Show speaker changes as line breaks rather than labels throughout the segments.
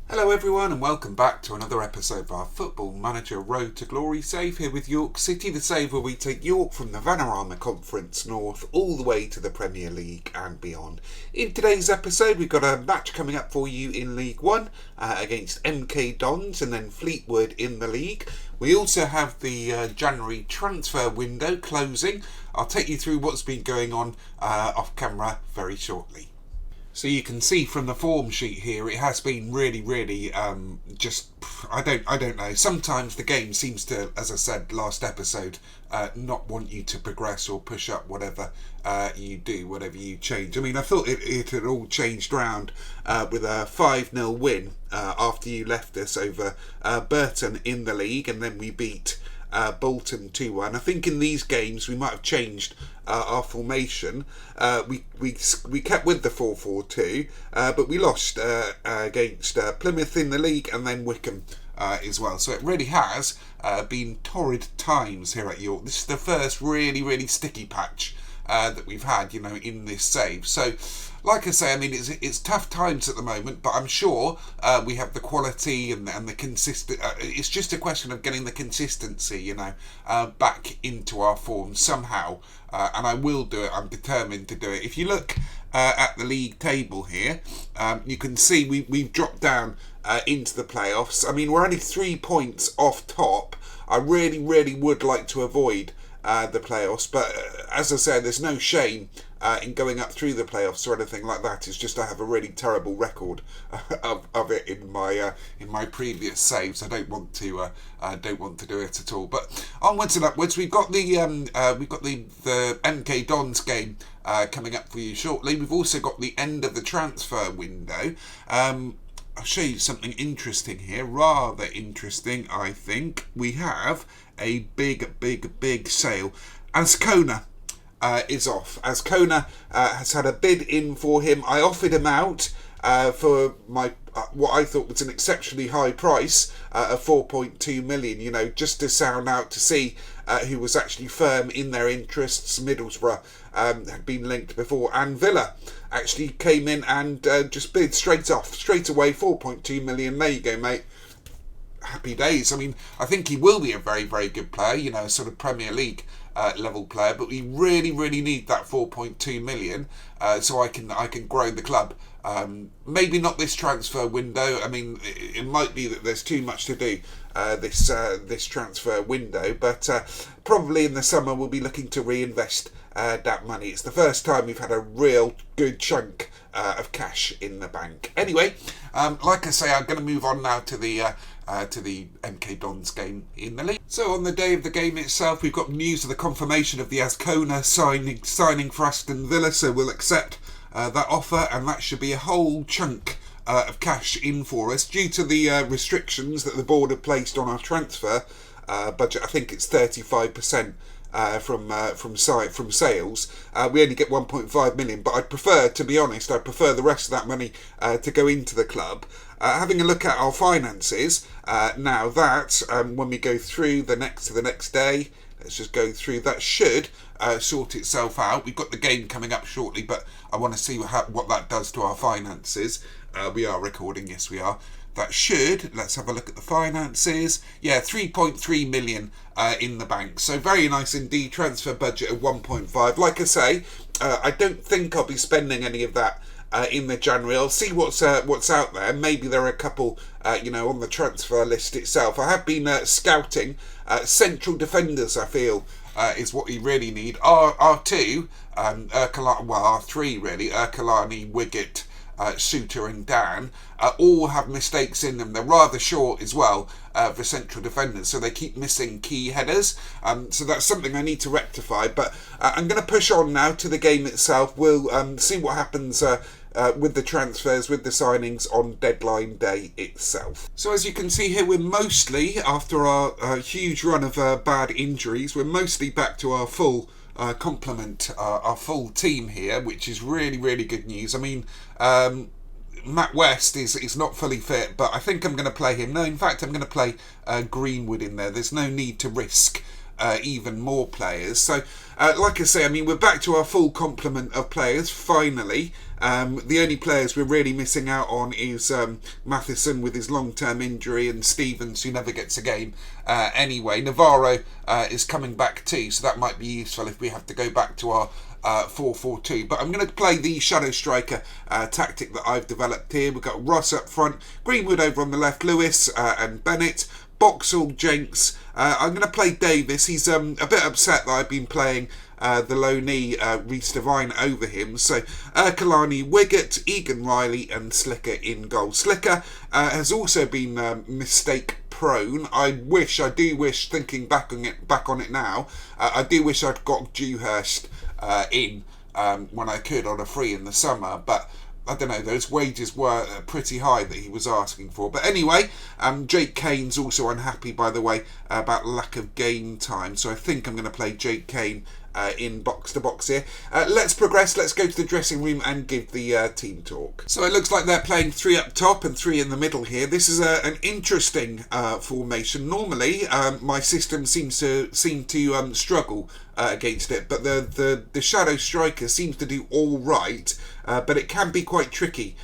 Hello everyone and welcome back to another episode of our Football Manager Road to Glory save here with York City, the save where we take York from the Vanarama Conference North all the way to the Premier League and beyond. In today's episode we've got a match coming up for you in League 1 against MKDons and then Fleetwood in the league. We also have the January transfer window closing. I'll take you through what's been going on off camera very shortly. So you can see from the form sheet here, it has been really, just, I don't know. Sometimes the game seems to, as I said last episode, not want you to progress or push up whatever you do, whatever you change. I mean, I thought it had all changed round with a 5-0 win after you left us over Burton in the league, and then we beat Bolton 2-1. I think in these games we might have changed our formation. We kept with the 4-4-2, but we lost against Plymouth in the league and then Wycombe as well. So it really has been torrid times here at York. This is the first really sticky patch that we've had, in this save. So, like I say, I mean, it's tough times at the moment, but I'm sure we have the quality and the consistent. It's just a question of getting the consistency, back into our form somehow, and I will do it. I'm determined to do it. If you look at the league table here, you can see we've dropped down into the playoffs. I mean, we're only 3 points off top. I really would like to avoid the playoffs, but as I said, there's no shame in going up through the playoffs or anything like that. It's just I have a really terrible record of it in my previous saves. I don't want to do it at all. But onwards and upwards, we've got the MKDons game coming up for you shortly. We've also got the end of the transfer window. I'll show you something interesting here, rather interesting, I think. We have a big sale. Azcona is off. Azcona has had a bid in for him. I offered him out for my what I thought was an exceptionally high price of 4.2 million, just to sound out to see who was actually firm in their interests. Middlesbrough had been linked before, and Villa actually came in and just bid straight away, 4.2 million. There you go, mate. Happy days. I mean, I think he will be a very good player, a sort of Premier League level player, but we really need that 4.2 million so I can grow the club. Maybe not this transfer window. I mean, it might be that there's too much to do this transfer window, but probably in the summer we'll be looking to reinvest that money. It's the first time we've had a real good chunk of cash in the bank. Anyway, like I say, I'm going to move on now to the MKDons game in the league. So on the day of the game itself, we've got news of the confirmation of the Azcona signing for Aston Villa, so we'll accept that offer, and that should be a whole chunk of cash in for us due to the restrictions that the board have placed on our transfer budget. I think it's 35% from sales. We only get 1.5 million, but I'd prefer the rest of that money to go into the club. Having a look at our finances now, that when we go through the next day, let's just go through. That should sort itself out. We've got the game coming up shortly, but I want to see what that does to our finances. We are recording, yes we are. That should, let's have a look at the finances. Yeah, 3.3 million in the bank. So very nice indeed. Transfer budget of 1.5. Like I say, I don't think I'll be spending any of that in the January. I'll see what's out there. Maybe there are a couple, on the transfer list itself. I have been scouting central defenders. I feel is what you really need. Our two, our three really, Ercolani, Wiggett, Suter and Dan, all have mistakes in them. They're rather short as well for central defenders, so they keep missing key headers. So that's something I need to rectify. But I'm going to push on now to the game itself. We'll see what happens with the transfers, with the signings on deadline day itself. So as you can see here, we're mostly, after our huge run of bad injuries, we're mostly back to our full complement, our full team here, which is really good news. I mean, Matt West is not fully fit, but I think I'm going to play him. No, in fact, I'm going to play Greenwood in there. There's no need to risk even more players. So, like I say, I mean, we're back to our full complement of players, finally. The only players we're really missing out on is Matheson with his long-term injury, and Stevens, who never gets a game anyway. Navarro is coming back too, so that might be useful if we have to go back to our 4-4-2. But I'm going to play the shadow striker tactic that I've developed here. We've got Ross up front, Greenwood over on the left, Lewis and Bennett, Boxall, Jenks. I'm going to play Davis. He's a bit upset that I've been playing the loanee Reece Devine over him. So Kalani, Wiggett, Egan Riley and Slicker in goal. Slicker has also been mistake prone. I do wish, thinking back on it now, I do wish I'd got Dewhurst in when I could on a free in the summer, but I don't know, those wages were pretty high that he was asking for. But anyway, Jake Kane's also unhappy, by the way, about lack of game time. So I think I'm going to play Jake Kane in box-to-box here. Let's progress. Let's go to the dressing room and give the team talk. So it looks like they're playing 3 up top and 3 in the middle here. This is an interesting formation. Normally, my system seems to struggle against it, but the shadow striker seems to do all right, but it can be quite tricky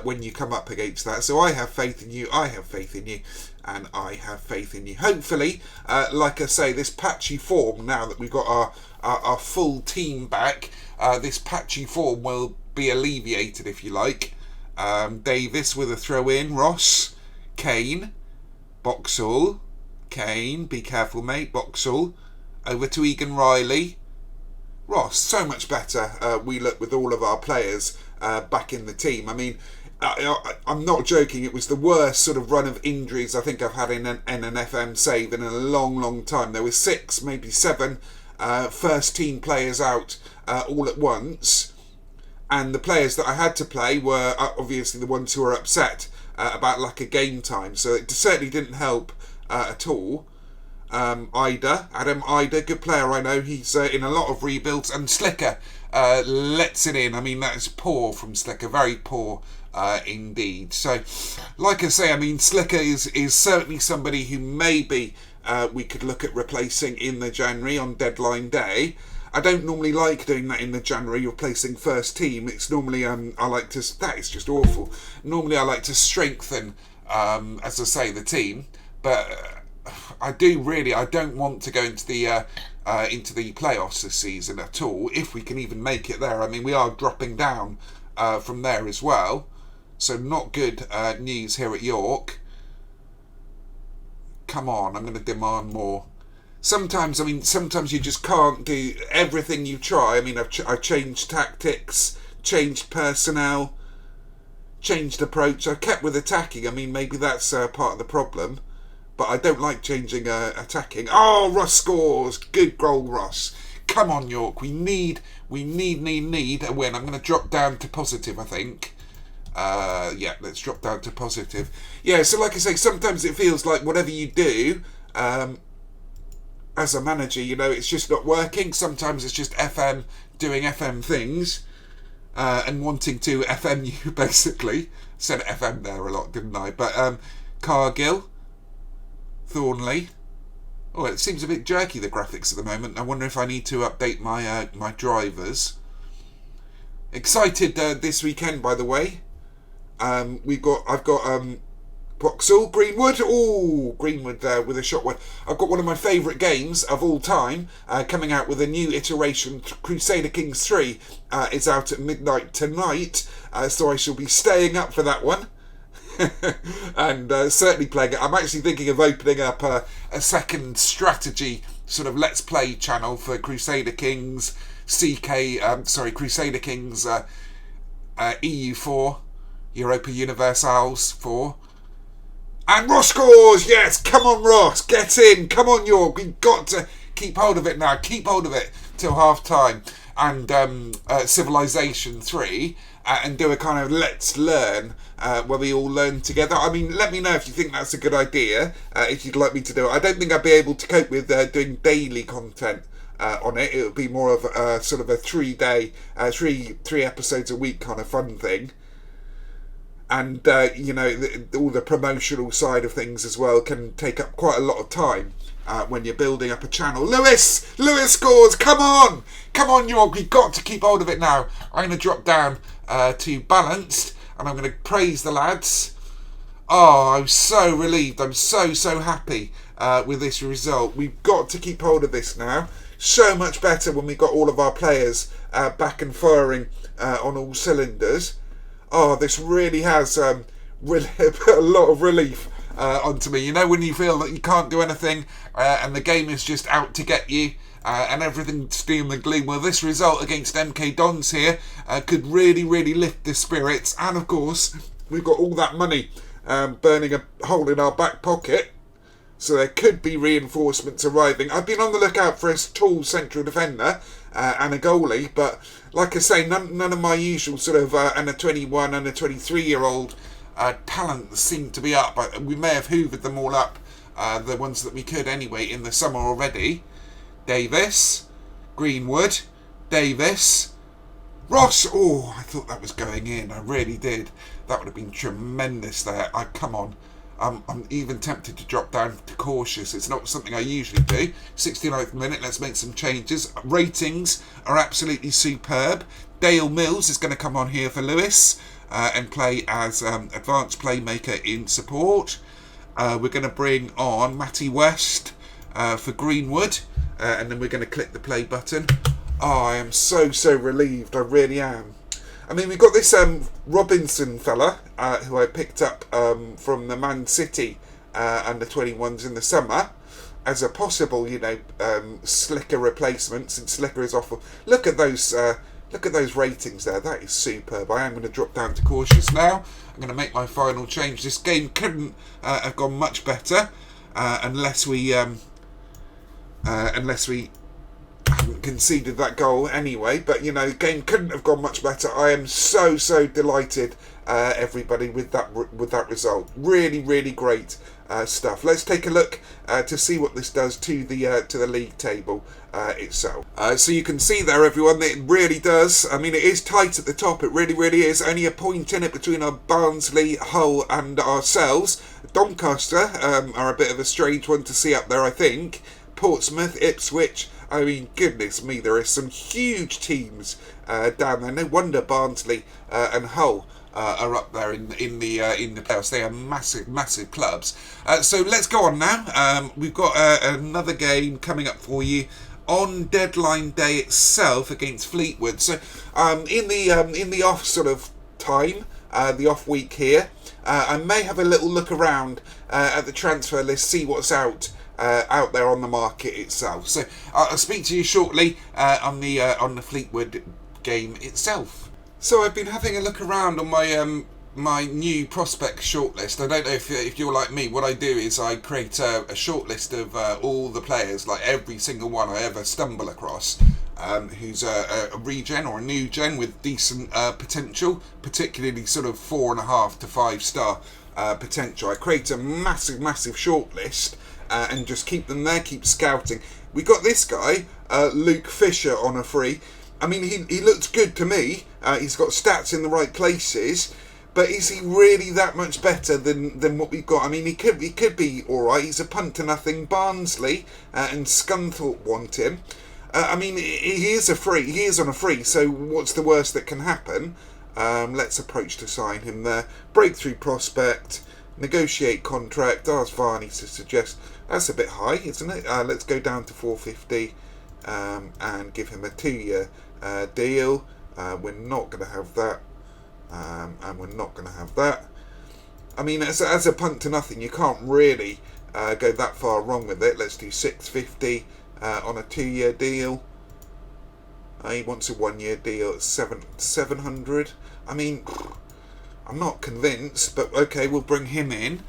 when you come up against that. So I have faith in you, I have faith in you, and I have faith in you. Hopefully, like I say, this patchy form, now that we've got our full team back, this patchy form will be alleviated, if you like. Davis with a throw in, Ross, Kane, Boxall, Kane, be careful mate, Boxall, over to Egan Riley, Ross. So much better we look with all of our players back in the team. I mean, I'm not joking, it was the worst sort of run of injuries I think I've had in an FM save in a long time. There were 6, maybe 7 first team players out all at once, and the players that I had to play were obviously the ones who were upset about lack of game time, so it certainly didn't help at all. Adam Ida, good player, I know, he's in a lot of rebuilds, and Slicker lets it in. I mean, that is poor from Slicker, very poor indeed. So like I say, I mean, Slicker is certainly somebody who maybe we could look at replacing in the January on deadline day. I don't normally like doing that in the January, replacing first team. It's normally that is just awful. Normally I like to strengthen, as I say, the team, but I don't want to go into the playoffs this season at all, if we can even make it there. I mean, we are dropping down from there as well, so not good news here at York. Come on, I'm going to demand more. Sometimes you just can't do everything you try. I mean, I've changed tactics, changed personnel, changed approach. I kept with attacking. I mean, maybe that's part of the problem. But I don't like changing attacking. Oh, Ross scores. Good goal, Ross. Come on, York. We need a win. I'm going to drop down to positive, I think. Yeah, let's drop down to positive. Yeah, so like I say, sometimes it feels like whatever you do, as a manager, you know, it's just not working. Sometimes it's just FM doing FM things and wanting to FM you, basically. Said FM there a lot, didn't I? But Cargill, Thornley. Oh, it seems a bit jerky, the graphics at the moment. I wonder if I need to update my my drivers. Excited this weekend, by the way. I've got Boxall, Greenwood. Oh, Greenwood with a shot. I've got one of my favourite games of all time coming out with a new iteration. Crusader Kings 3 is out at midnight tonight, so I shall be staying up for that one. And certainly playing it. I'm actually thinking of opening up a second strategy sort of let's play channel for Crusader Kings Crusader Kings EU4, Europa Universalis 4. And Ross scores! Yes, come on Ross, get in, come on York, we've got to keep hold of it now, keep hold of it till half time. And Civilization 3, and do a kind of let's learn where we all learn together. I mean, let me know if you think that's a good idea, if you'd like me to do it. I don't think I'd be able to cope with doing daily content on it. It would be more of a sort of a 3 episodes a week kind of fun thing. and you know, all the promotional side of things as well can take up quite a lot of time when you're building up a channel. Lewis scores. Come on, York. You've got to keep hold of it now. I'm going to drop down to balanced, and I'm going to praise the lads. Oh, I'm so relieved. I'm so happy with this result. We've got to keep hold of this now. So much better when we got all of our players back and firing on all cylinders. Oh, this really has really put a lot of relief onto me. You know, when you feel that you can't do anything and the game is just out to get you and everything's doom and gloom. Well, this result against MKDons here could really lift the spirits. And of course, we've got all that money burning a hole in our back pocket. So there could be reinforcements arriving. I've been on the lookout for a tall central defender and a goalie, but like I say, none of my usual sort of under 21, under 23-year-old talents seem to be up. We may have hoovered them all up, the ones that we could anyway, in the summer already. Davis, Greenwood, Davis, Ross. Oh, I thought that was going in. I really did. That would have been tremendous there. Come on. I'm even tempted to drop down to cautious. It's not something I usually do. 69th minute, let's make some changes. Ratings are absolutely superb. Dale Mills is going to come on here for Lewis and play as advanced playmaker in support. We're going to bring on Matty West for Greenwood, and then we're going to click the play button. Oh, I am so relieved. I really am. I mean, we've got this Robinson fella who I picked up from the Man City under 21s in the summer as a possible, you know, Slicker replacement, since Slicker is awful. Look at those ratings there. That is superb. I am going to drop down to cautious now. I'm going to make my final change. This game couldn't have gone much better unless we haven't conceded that goal anyway, but you know, the game couldn't have gone much better. I am so delighted, everybody, with that result. Really great stuff. Let's take a look to see what this does to the league table itself. So you can see there, everyone, that it really does. I mean, it is tight at the top. It really is. Only a point in it between our Barnsley, Hull, and ourselves. Doncaster are a bit of a strange one to see up there, I think. Portsmouth, Ipswich. I mean, goodness me, there are some huge teams down there. No wonder Barnsley and Hull are up there in the playoffs. They are massive clubs. So let's go on now. We've got another game coming up for you on deadline day itself against Fleetwood. So in the off sort of time, the off week here, I may have a little look around at the transfer list, see what's out there on the market itself. So I'll speak to you shortly on the Fleetwood game itself. So I've been having a look around on my new prospect shortlist. I don't know if you're like me. What I do is I create a shortlist of all the players, like every single one I ever stumble across, who's a regen or a new gen with decent potential, particularly sort of 4.5 to 5 star potential. I create a massive shortlist. And just keep them there, keep scouting. We got this guy, Luke Fisher, on a free. I mean, he looked good to me. He's got stats in the right places, but is he really that much better than what we've got? I mean, he could be all right. He's a punt to nothing. Barnsley and Scunthorpe want him. I mean, he is a free. He is on a free. So what's the worst that can happen? Let's approach to sign him there. Breakthrough prospect. Negotiate contract. Ask Varney to suggest. That's a bit high, isn't it? Let's go down to 450 and give him a 2-year deal. We're not going to have that. And we're not going to have that. I mean, as a punt to nothing, you can't really go that far wrong with it. Let's do 650 on a 2-year deal. He wants a 1-year deal at 700. I mean, I'm not convinced, but okay, we'll bring him in.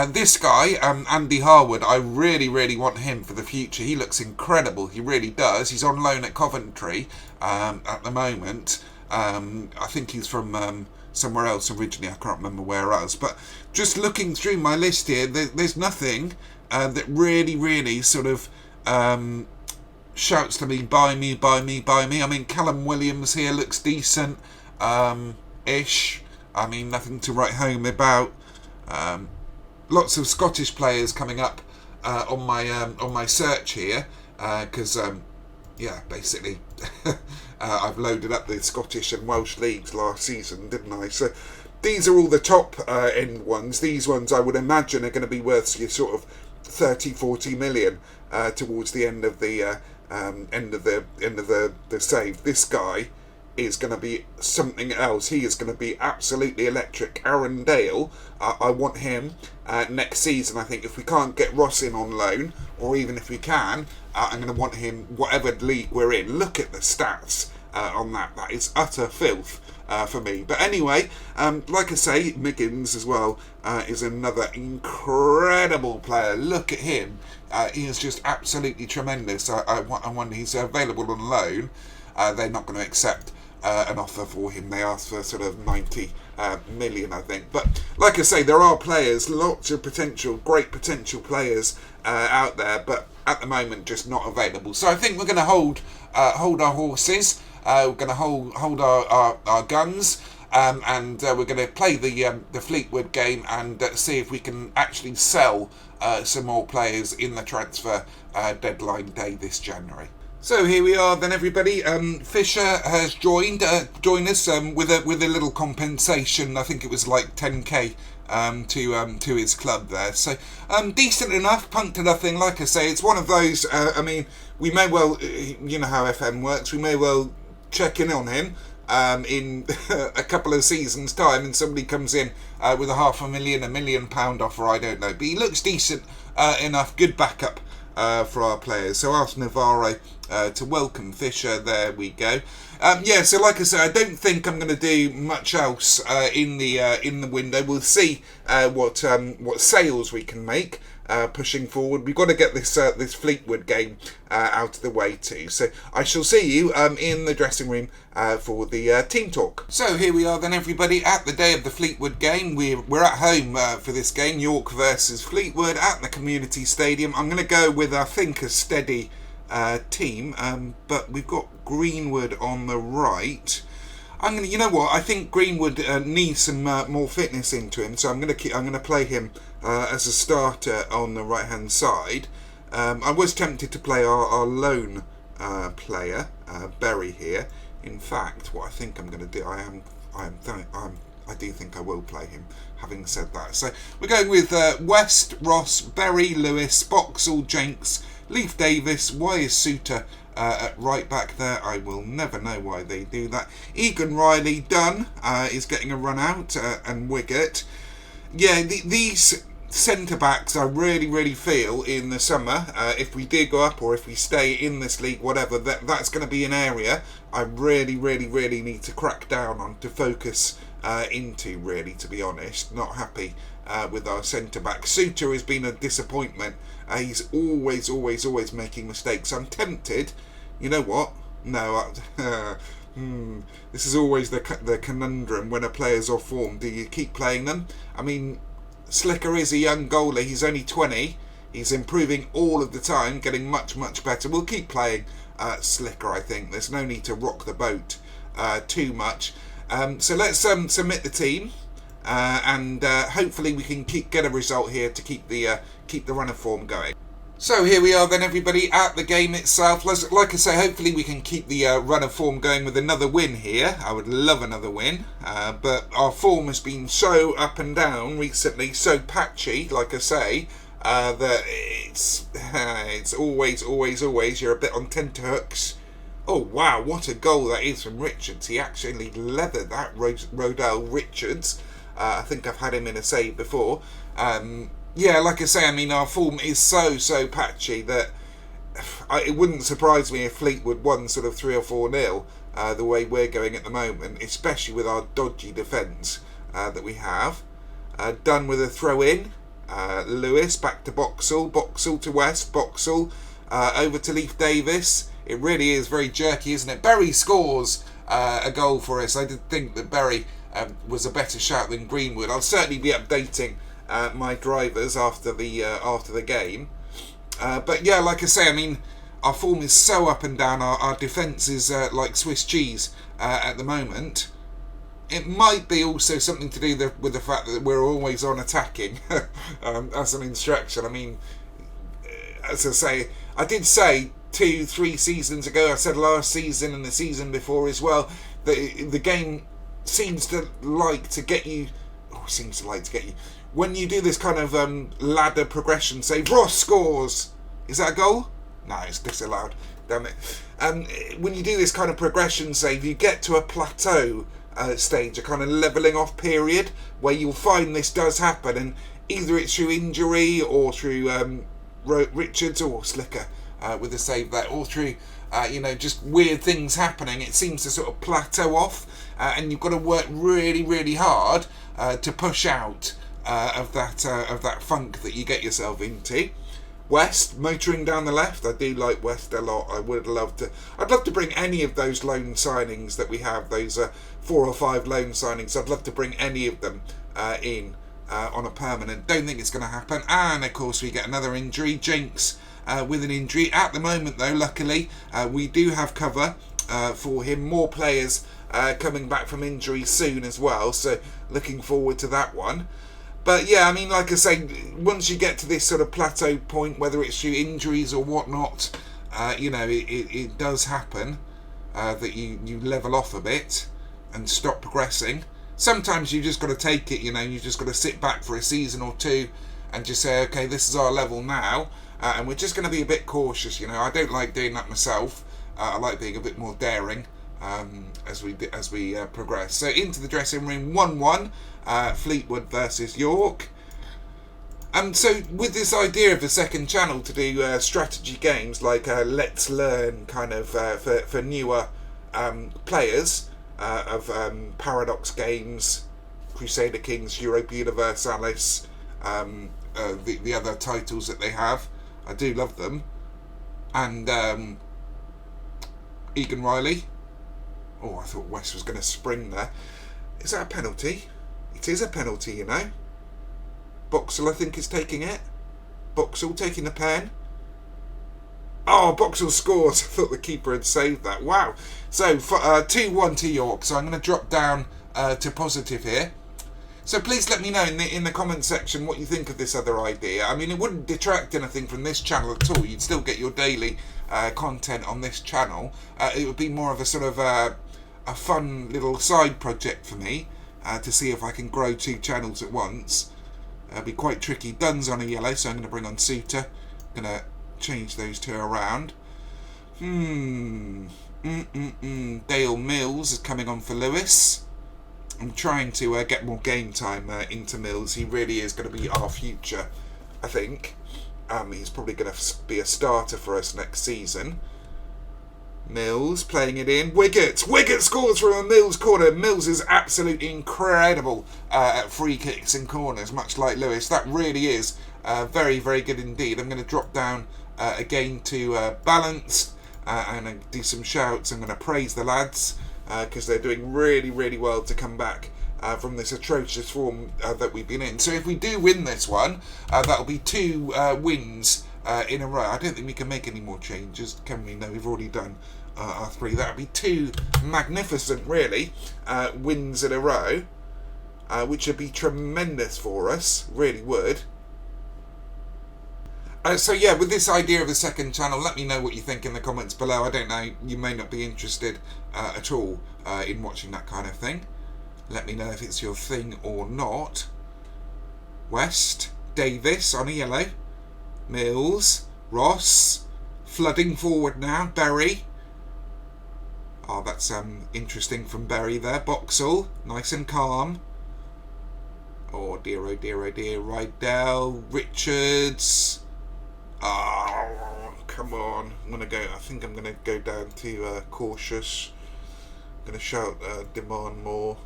This guy, Andy Harwood, I really want him for the future. He looks incredible. He really does. He's on loan at Coventry at the moment. I think he's from somewhere else originally. I can't remember where else. But just looking through my list here, there's nothing that really sort of shouts to me, buy me. I mean, Callum Williams here looks decent, ish. I mean, nothing to write home about. Lots of Scottish players coming up on my search here because basically I've loaded up the Scottish and Welsh leagues last season, didn't I? So these are all the top end ones. These ones I would imagine are going to be worth your sort of 30-40 million towards the end of the the save. This guy is going to be something else. He is going to be absolutely electric. Aaron Dale, I want him next season. I think if we can't get Ross in on loan, or even if we can, I'm going to want him whatever league we're in. Look at the stats on that. That is utter filth for me. But anyway, like I say, Miggins as well is another incredible player. Look at him. He is just absolutely tremendous. I wonder, he's available on loan. They're not going to accept an offer for him. They asked for sort of 90 million, I think. But like I say, there are players, lots of potential, great potential players out there, but at the moment just not available. So I think we're going to hold our horses. We're going to hold our guns, and we're going to play the Fleetwood game and see if we can actually sell some more players in the transfer deadline day this January. So here we are then, everybody. Fisher has joined us with a little compensation. I think it was like 10k to his club there. So decent enough, punt to nothing. Like I say, it's one of those. I mean, we may well, you know how FM works. We may well check in on him in a couple of seasons' time, and somebody comes in with a £500,000, £1 million offer. I don't know, but he looks decent enough. Good backup for our players. So ask Navarro to welcome Fisher. There we go. So like I say, I don't think I'm going to do much else in the window. We'll see what sales we can make pushing forward. We've got to get this Fleetwood game out of the way too. So I shall see you in the dressing room for the team talk. So here we are then, everybody, at the day of the Fleetwood game. We're at home for this game, York versus Fleetwood at the Community Stadium. I'm going to go with, I think, a steady team, but we've got Greenwood on the right. You know what? I think Greenwood needs some more fitness into him, so I'm going to play him as a starter on the right hand side. I was tempted to play our lone player, Berry here. In fact, what I think I'm going to do, I do think I will play him. Having said that, so we're going with West, Ross, Berry, Lewis, Boxall, Jenks, Leif Davis. Why is Suter at right back there? I will never know why they do that. Egan Riley, Dunn is getting a run out, and Wiggett. Yeah, these centre backs, I really feel in the summer, if we do go up or if we stay in this league, whatever, that's going to be an area I really need to crack down on, to focus into, really, to be honest. Not happy with our centre back. Suter has been a disappointment. He's always making mistakes. I'm tempted. You know what? No. This is always the conundrum when a player's off form. Do you keep playing them? I mean, Slicker is a young goalie. He's only 20. He's improving all of the time, getting much better. We'll keep playing Slicker, I think. There's no need to rock the boat too much. So let's submit the team. And hopefully we can get a result here to keep the run of form going. So here we are then, everybody, at the game itself. Like I say, hopefully we can keep the run of form going with another win here. I would love another win, but our form has been so up and down recently, so patchy, like I say, that it's always you're a bit on tenterhooks. Oh wow, what a goal that is from Richards. He actually leathered that, Rodell Richards. I think I've had him in a save before. Yeah, like I say, I mean, our form is so patchy that it wouldn't surprise me if Fleetwood won sort of 3 or 4-0 the way we're going at the moment, especially with our dodgy defence that we have. Done with a throw-in. Lewis back to Boxall to West, Boxall over to Leif Davis. It really is very jerky, isn't it? Berry scores a goal for us. I did think that Berry was a better shout than Greenwood. I'll certainly be updating my drivers after the game. But yeah, like I say, I mean, our form is so up and down. Our defence is like Swiss cheese at the moment. It might be also something to do with the fact that we're always on attacking as an instruction. I mean, as I say, I did say 2-3 seasons ago, I said last season and the season before as well, that the game seems to like to get you, when you do this kind of ladder progression, say Ross scores. Is that a goal? No, it's disallowed. Damn it. When you do this kind of progression save, you get to a plateau stage, a kind of levelling off period, where you'll find this does happen, and either it's through injury or through Richards or Slicker with a save there, or through just weird things happening. It seems to sort of plateau off, and you've got to work really, really hard to push out of that funk that you get yourself into. West motoring down the left. I do like West a lot. I'd love to bring any of those loan signings that we have, those 4 or 5 loan signings. I'd love to bring any of them in on a permanent. Don't think it's going to happen. And of course we get another injury. Jinx with an injury at the moment, though. Luckily we do have cover for him. More players coming back from injury soon as well, so looking forward to that one. But yeah, I mean, like I say, once you get to this sort of plateau point, whether it's through injuries or whatnot, it does happen that you level off a bit and stop progressing. Sometimes you just got to take it, you just got to sit back for a season or two and just say, okay, this is our level now, and we're just going to be a bit cautious. I don't like doing that myself. I like being a bit more daring as we progress. So into the dressing room, 1-1. Fleetwood versus York. So with this idea of the second channel to do strategy games like Let's Learn kind of for newer players of Paradox Games, Crusader Kings, Europa Universalis, the other titles that they have, I do love them. And Egan Riley. Oh, I thought West was going to spring there. Is that a penalty? It is a penalty, Boxall, I think, is taking it. Boxall taking the pen. Oh, Boxall scores. I thought the keeper had saved that. Wow. So, 2-1 to York. So I'm going to drop down to positive here. So please let me know in the comment section what you think of this other idea. I mean, it wouldn't detract anything from this channel at all. You'd still get your daily content on this channel. It would be more of a sort of a fun little side project for me. To see if I can grow 2 channels at once. It'll be quite tricky. Dunn's on a yellow, so I'm going to bring on Suter. I'm going to change those 2 around. Dale Mills is coming on for Lewis. I'm trying to get more game time into Mills. He really is going to be our future, I think. He's probably going to be a starter for us next season. Mills playing it in. Wiggett scores from a Mills corner. Mills is absolutely incredible at free kicks and corners, much like Lewis. That really is very, very good indeed. I'm going to drop down again to balanced and do some shouts. I'm going to praise the lads because they're doing really, really well to come back from this atrocious form that we've been in. So if we do win this one, that'll be 2 wins in a row. I don't think we can make any more changes, can we? No, we've already done our 3. That would be 2 magnificent, really, wins in a row, which would be tremendous for us, really would. So yeah, with this idea of the second channel, let me know what you think in the comments below. I don't know, you may not be interested at all in watching that kind of thing. Let me know if it's your thing or not. West, Davis on a yellow. Mills, Ross, flooding forward now, Berry. Oh, that's interesting from Berry there. Boxall, nice and calm. Oh dear, oh dear, oh dear. Rydell, Richards. Oh, come on. I think I'm gonna go down to cautious. I'm gonna shout demand more.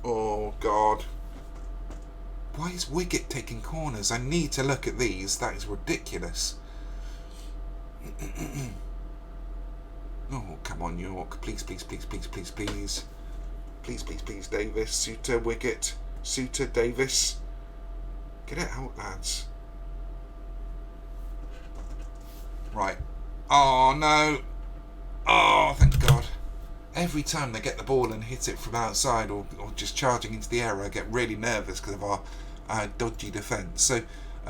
Oh God. Why is Wiggett taking corners? I need to look at these. That is ridiculous. Oh, come on, York. Please, please, please, please, please, please. Please, please, please, Davis. Suter, Wiggett. Suter, Davis. Get it out, lads. Right. Oh, no. Oh, thank God. every time they get the ball and hit it from outside or just charging into the air, I get really nervous because of our dodgy defence. So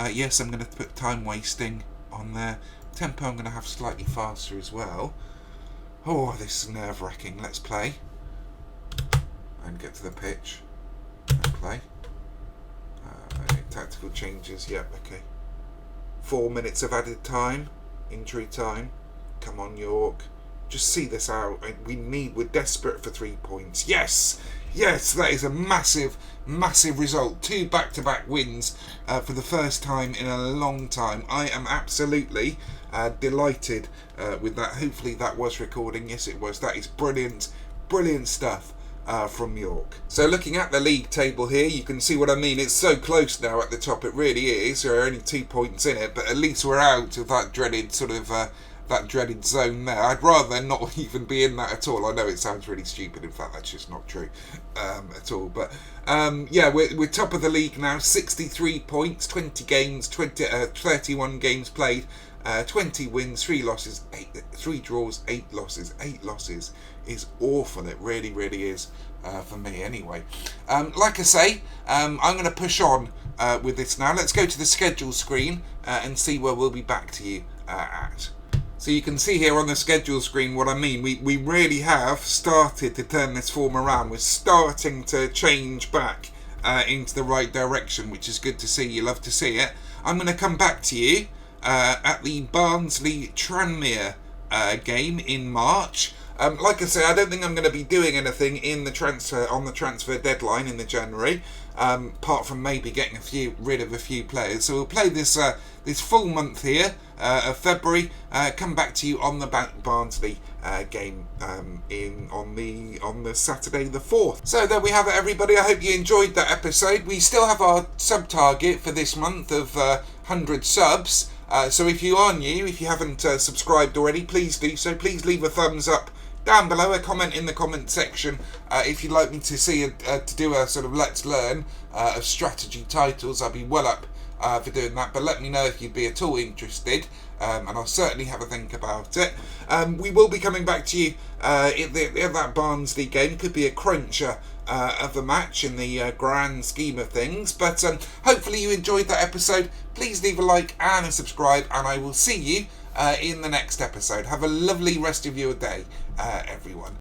yes, I'm going to put time wasting on there. Tempo I'm going to have slightly faster as well. Oh, this is nerve-wracking. Let's play. And get to the pitch. And play. Tactical changes. Yep, okay. 4 minutes of added time. Injury time. Come on, York. Just see this out. We're desperate for 3 points. Yes! Yes, that is a massive, massive result. 2 back-to-back wins for the first time in a long time. I am absolutely delighted with that. Hopefully that was recording. Yes, it was. That is brilliant, brilliant stuff from York. So looking at the league table here, you can see what I mean. It's so close now at the top. It really is. There are only 2 points in it, but at least we're out of that dreaded sort of that dreaded zone there. I'd rather not even be in that at all. I know it sounds really stupid. In fact, that's just not true at all. But yeah, we're top of the league now. 63 points, 20 games, 31 games played, 20 wins, 3 losses, 3 draws, 8 losses. 8 losses is awful. It really, really is for me anyway. Like I say, I'm going to push on with this now. Let's go to the schedule screen and see where we'll be back to you at. So you can see here on the schedule screen what I mean. We really have started to turn this form around. We're starting to change back into the right direction, which is good to see. You love to see it. I'm going to come back to you at the Barnsley-Tranmere game in March. Like I say, I don't think I'm going to be doing anything in the transfer deadline in the January, apart from maybe getting rid of a few players. So we'll play this full month here of February. Come back to you on the Barnsley game on the Saturday the 4th. So there we have it, everybody. I hope you enjoyed that episode. We still have our sub target for this month of 100 subs. So if you are new, if you haven't subscribed already, please do so. Please leave a thumbs up down below, a comment in the comment section if you'd like me to see to do a sort of let's learn of strategy titles. I'll be well up for doing that, but let me know if you'd be at all interested, and I'll certainly have a think about it. We will be coming back to you if that Barnsley game. Could be a cruncher of a match in the grand scheme of things, but hopefully you enjoyed that episode. Please leave a like and a subscribe, and I will see you in the next episode. Have a lovely rest of your day, everyone.